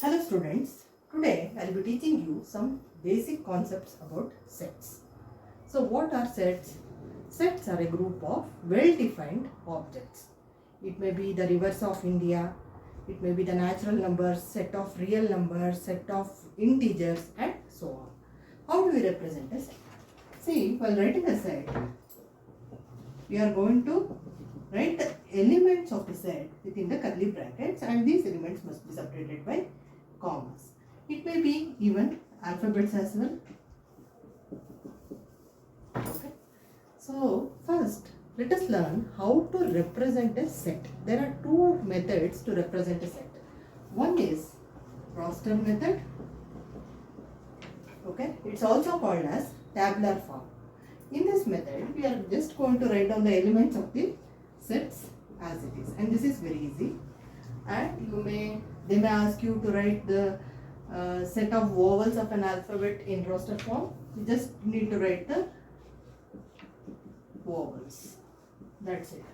Hello students, today I will be teaching you some basic concepts about sets. So what are sets? Sets are a group of well-defined objects. It may be the rivers of India, it may be the natural numbers, set of real numbers, set of integers and so on. How do we represent a set? See, while writing a set, we are going to write the elements of the set within the curly brackets, and these elements must be separated by commas. It may be even alphabets as well. Okay. So first let us learn how to represent a set. There are two methods to represent a set. One is roster method. Okay. It's also called as tabular form. In this method, we are just going to write down the elements of the sets as it is, and this is very easy. And they may ask you to write the set of vowels of an alphabet in roster form. You just need to write the vowels. That's it.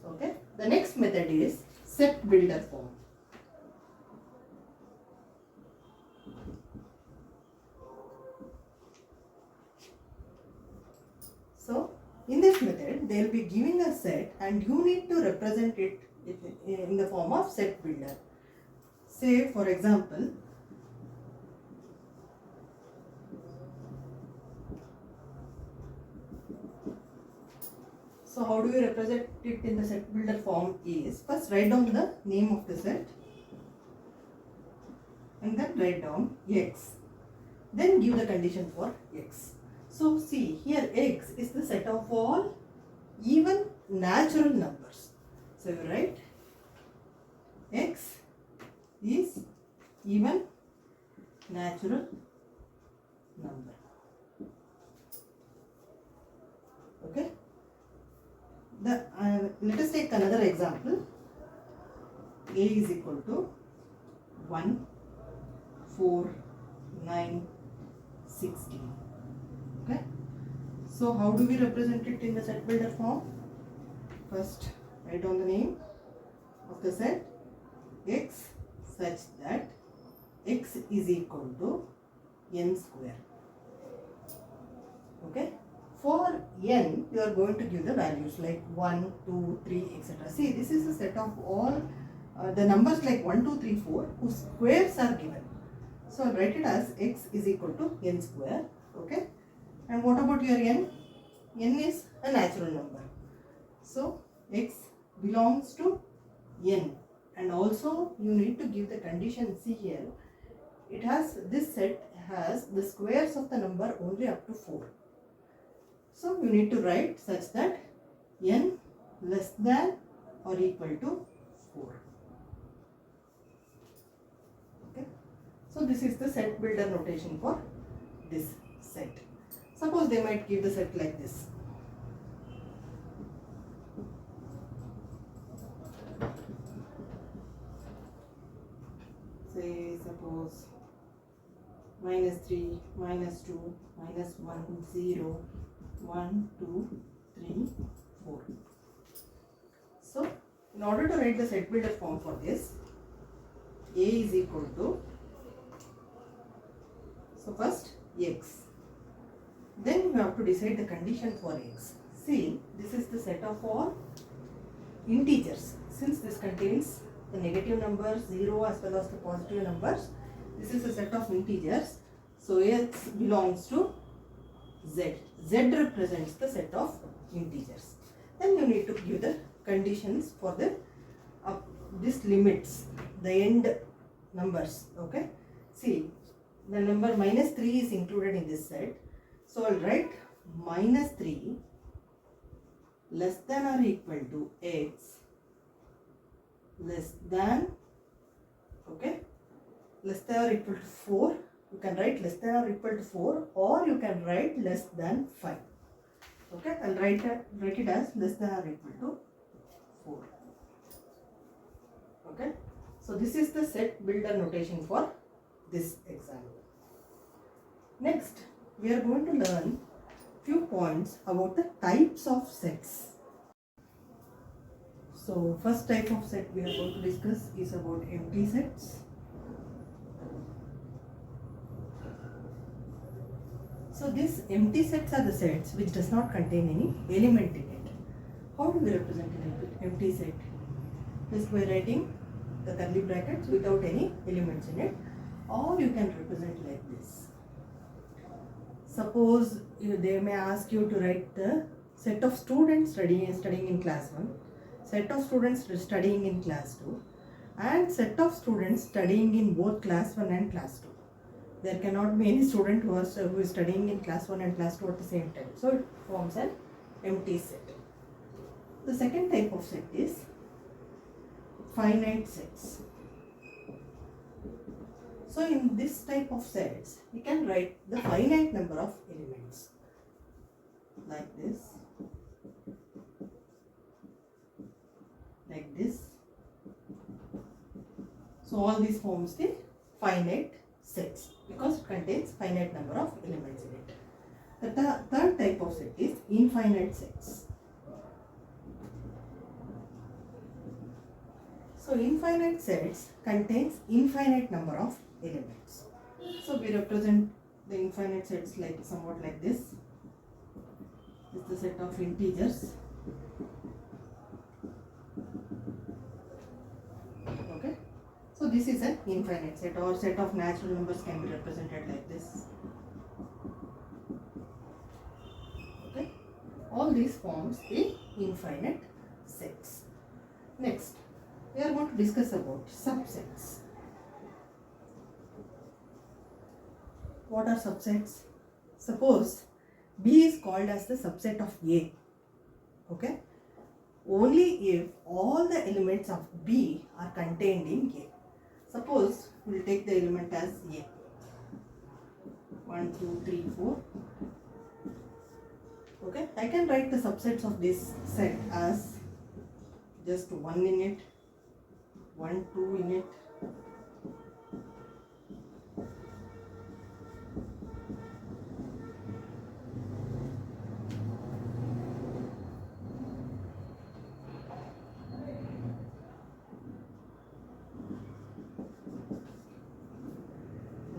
Okay. The next method is set builder form. So in this method, they will be giving a set and you need to represent it in the form of set builder. Say for example, so how do we represent it in the set builder form is, first write down the name of the set and then write down x. Then give the condition for x. So see, here x is the set of all even natural numbers. So you write x is even natural number. Okay. Let us take another example. A is equal to 1, 4, 9, 16. Okay. So how do we represent it in the set builder form? First write down the name of the set x such that x is equal to n square. Okay. For n, you are going to give the values like 1, 2, 3, etc. See, this is a set of all the numbers like 1, 2, 3, 4 whose squares are given. So I'll write it as x is equal to n square. Okay. And what about your n? N is a natural number. So x belongs to n. And also you need to give the condition. See here, this set has the squares of the number only up to 4. So you need to write such that n less than or equal to 4. Okay. So this is the set builder notation for this set. Suppose they might give the set like this. Say suppose -3, -2, -1, 0, 1, 2, 3, 4. So in order to write the set builder form for this, A is equal to, so first x. Then you have to decide the condition for x. See, this is the set of all integers. Since this contains the negative numbers, 0 as well as the positive numbers, this is a set of integers. So x belongs to z. Z represents the set of integers. Then you need to give the conditions for the this limits, the end numbers. Okay. See, the number -3 is included in this set. So I'll write -3 less than or equal to x less than, okay, less than or equal to 4. You can write less than or equal to 4, or you can write less than 5. Okay, I'll write it as less than or equal to 4. Okay, so this is the set builder notation for this example. Next, we are going to learn few points about the types of sets. So first type of set we are going to discuss is about empty sets. So these empty sets are the sets which does not contain any element in it. How do we represent an empty set? Just by writing the curly brackets without any elements in it, or you can represent like this. Suppose they may ask you to write the set of students studying in class 1, set of students studying in class 2, and set of students studying in both class 1 and class 2. There cannot be any student who is studying in class 1 and class 2 at the same time. So it forms an empty set. The second type of set is finite sets. So in this type of sets, we can write the finite number of elements like this, like this. So all these forms the finite sets because it contains finite number of elements in it. The third type of set is infinite sets. So infinite sets contains infinite number of elements. So we represent the infinite sets like somewhat like this. This is the set of integers. Okay. So this is an infinite set, or set of natural numbers can be represented like this. Okay. All these forms the infinite sets. Next, we are going to discuss about subsets. What are subsets? Suppose B is called as the subset of A. Okay. Only if all the elements of B are contained in A. Suppose we will take the element as A. 1, 2, 3, 4. Okay. I can write the subsets of this set as just 1 in it, 1, 2 in it.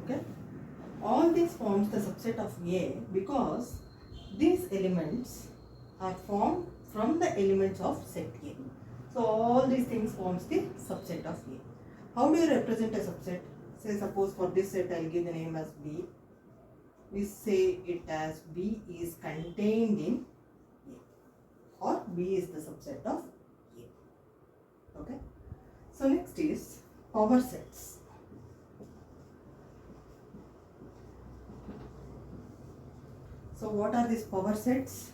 Okay. All these forms the subset of A because these elements are formed from the elements of set A. So all these things forms the subset of A. How do you represent a subset? Say suppose for this set I will give the name as B. We say it as B is contained in A, or B is the subset of A. Okay. So next is power sets. So what are these power sets?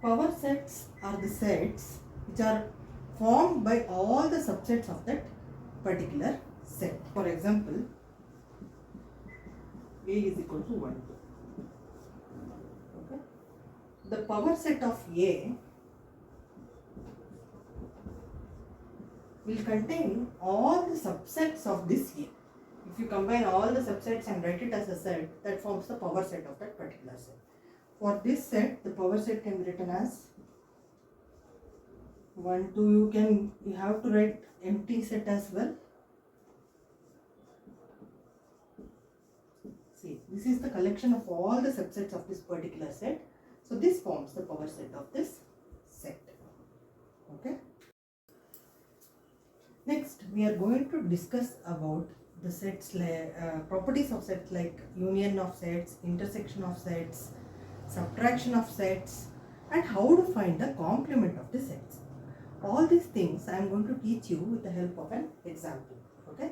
Power sets are the sets which are formed by all the subsets of that particular set. For example, A is equal to 1. Okay. The power set of A will contain all the subsets of this A. If you combine all the subsets and write it as a set, that forms the power set of that particular set. For this set, the power set can be written as 1, 2. You have to write empty set as well. See, this is the collection of all the subsets of this particular set. So this forms the power set of this set. Okay. Next, we are going to discuss about the sets, properties of sets like union of sets, intersection of sets, subtraction of sets, and how to find the complement of the sets. All these things I am going to teach you with the help of an example. Okay.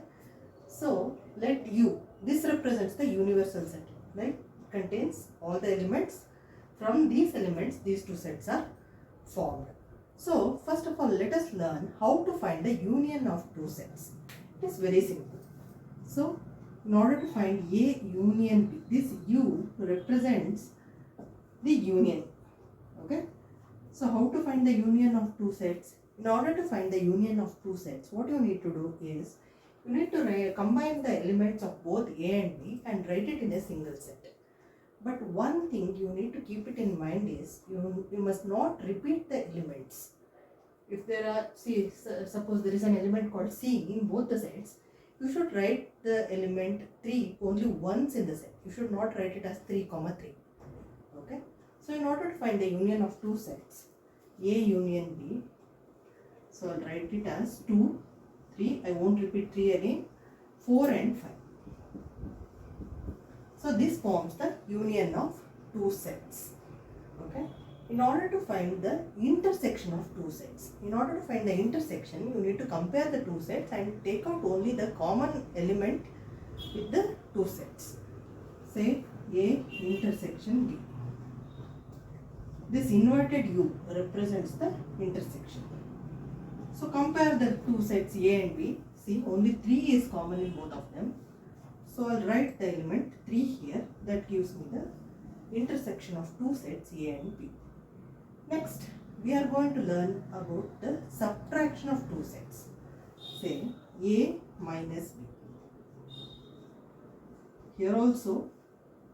So let U, this represents the universal set, right? Contains all the elements. From these elements, these two sets are formed. So first of all, let us learn how to find the union of two sets. It is very simple. So in order to find A union B, this U represents the union. Okay. So how to find the union of two sets? In order to find the union of two sets, what you need to do is you need to combine the elements of both A and B and write it in a single set. But one thing you need to keep it in mind is you must not repeat the elements. If there are, suppose there is an element called C in both the sets, you should write the element 3 only once in the set. You should not write it as 3, 3. So in order to find the union of two sets, A union B, so I'll write it as 2, 3, I won't repeat 3 again, 4 and 5. So this forms the union of two sets. Okay. In order to find the intersection of two sets, in order to find the intersection, you need to compare the two sets and take out only the common element with the two sets. Say A intersection B. This inverted U represents the intersection. So compare the two sets A and B. See, only 3 is common in both of them. So I'll write the element 3 here. That gives me the intersection of two sets A and B. Next, we are going to learn about the subtraction of two sets. Say A minus B. Here also,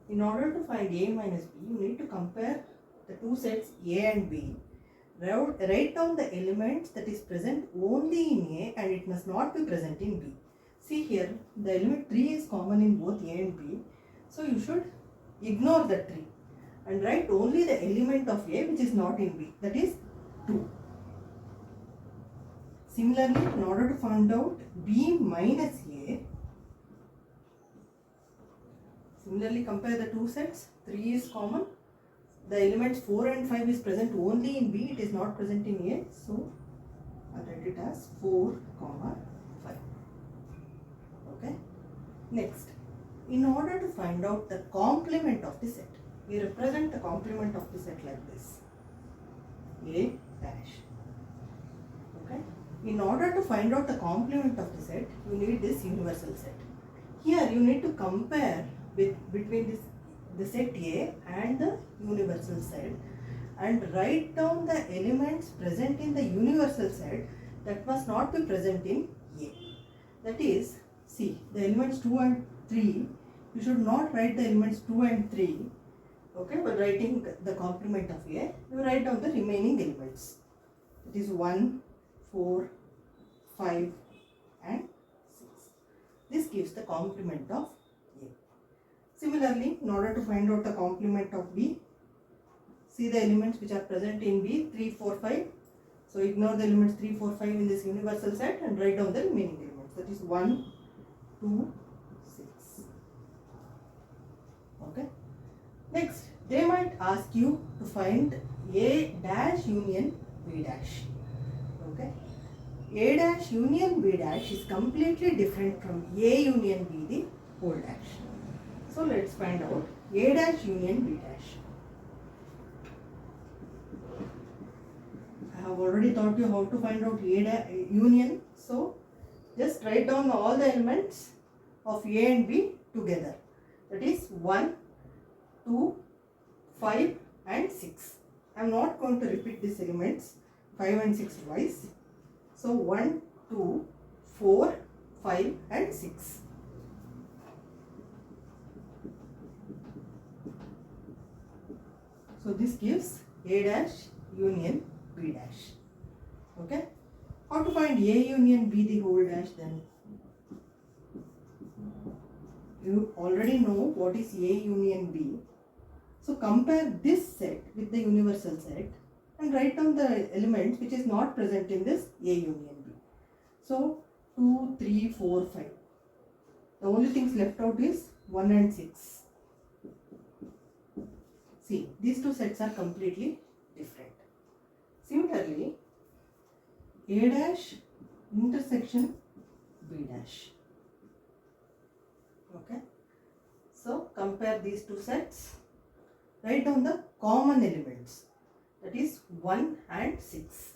in order to find A minus B, you need to compare the two sets A and B. Write down the elements that is present only in A and it must not be present in B. See here, the element 3 is common in both A and B. So you should ignore the 3 and write only the element of A which is not in B, that is 2. Similarly, in order to find out B minus A, similarly compare the two sets. 3 is common. The elements 4 and 5 is present only in B, it is not present in A. So I'll write it as 4, 5. Okay. Next, in order to find out the complement of the set, we represent the complement of the set like this. A dash. Okay. In order to find out the complement of the set, you need this universal set. Here you need to compare between the set A and the universal set and write down the elements present in the universal set that must not be present in A. That is, see, the elements 2 and 3, you should not write the elements 2 and 3. Okay, while writing the complement of A, you write down the remaining elements. It is 1, 4, 5 and 6. This gives the complement of A. Similarly, in order to find out the complement of B, see the elements which are present in B, 3, 4, 5. So ignore the elements 3, 4, 5 in this universal set and write down the remaining elements. That is 1, 2, 6. Okay. Next, they might ask you to find A dash union B dash. Okay. A dash union B dash is completely different from A union B the whole dash. So let's find out A dash union B dash. I have already taught you how to find out A union. So just write down all the elements of A and B together. That is 1, 2, 5 and 6. I am not going to repeat these elements 5 and 6 twice. So 1, 2, 4, 5 and 6. So this gives A dash union B dash. Okay. How to find A union B the whole dash then? You already know what is A union B. So compare this set with the universal set and write down the elements which is not present in this A union B. So 2, 3, 4, 5. The only things left out is 1 and 6. See, these two sets are completely different. Similarly, A dash intersection B dash. Okay. So compare these two sets. Write down the common elements. That is 1 and 6.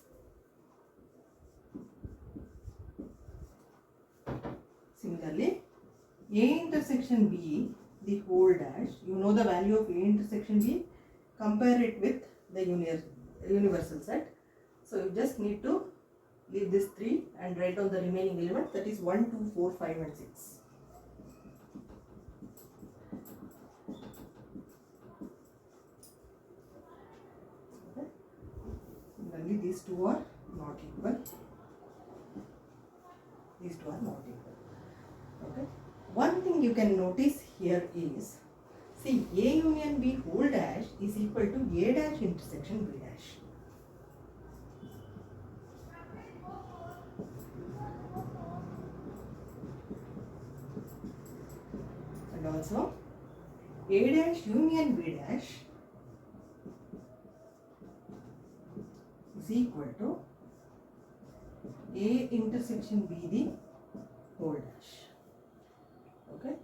Similarly, A intersection B the whole dash. You know the value of A intersection B. Compare it with the universal set. So you just need to leave this 3 and write down the remaining elements. That is 1, 2, 4, 5 and 6. Okay. Similarly, these two are not equal. These two are not equal. Okay. One thing you can notice here is, See, A union B whole dash is equal to A dash intersection B dash. And also A dash union B dash is equal to A intersection B the whole dash. Okay.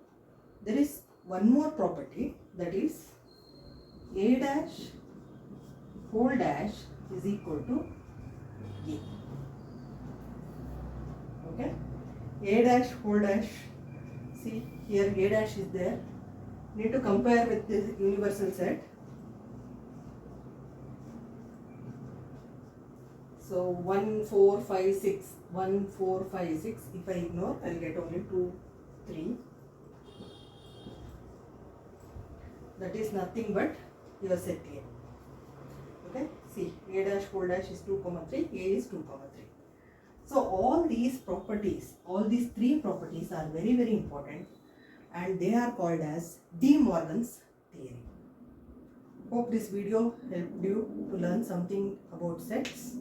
There is one more property, that is A dash whole dash is equal to A. Okay. A dash whole dash. See here A dash is there. Need to compare with this universal set. So 1, 4, 5, 6. 1, 4, 5, 6. If I ignore, I will get only 2, 3. That is nothing but your set A. Okay. See, A dash whole dash is 2, 3. A is 2, 3. So all these properties, all these three properties are very, very important, and they are called as De Morgan's theory. Hope this video helped you to learn something about sets.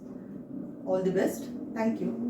All the best. Thank you.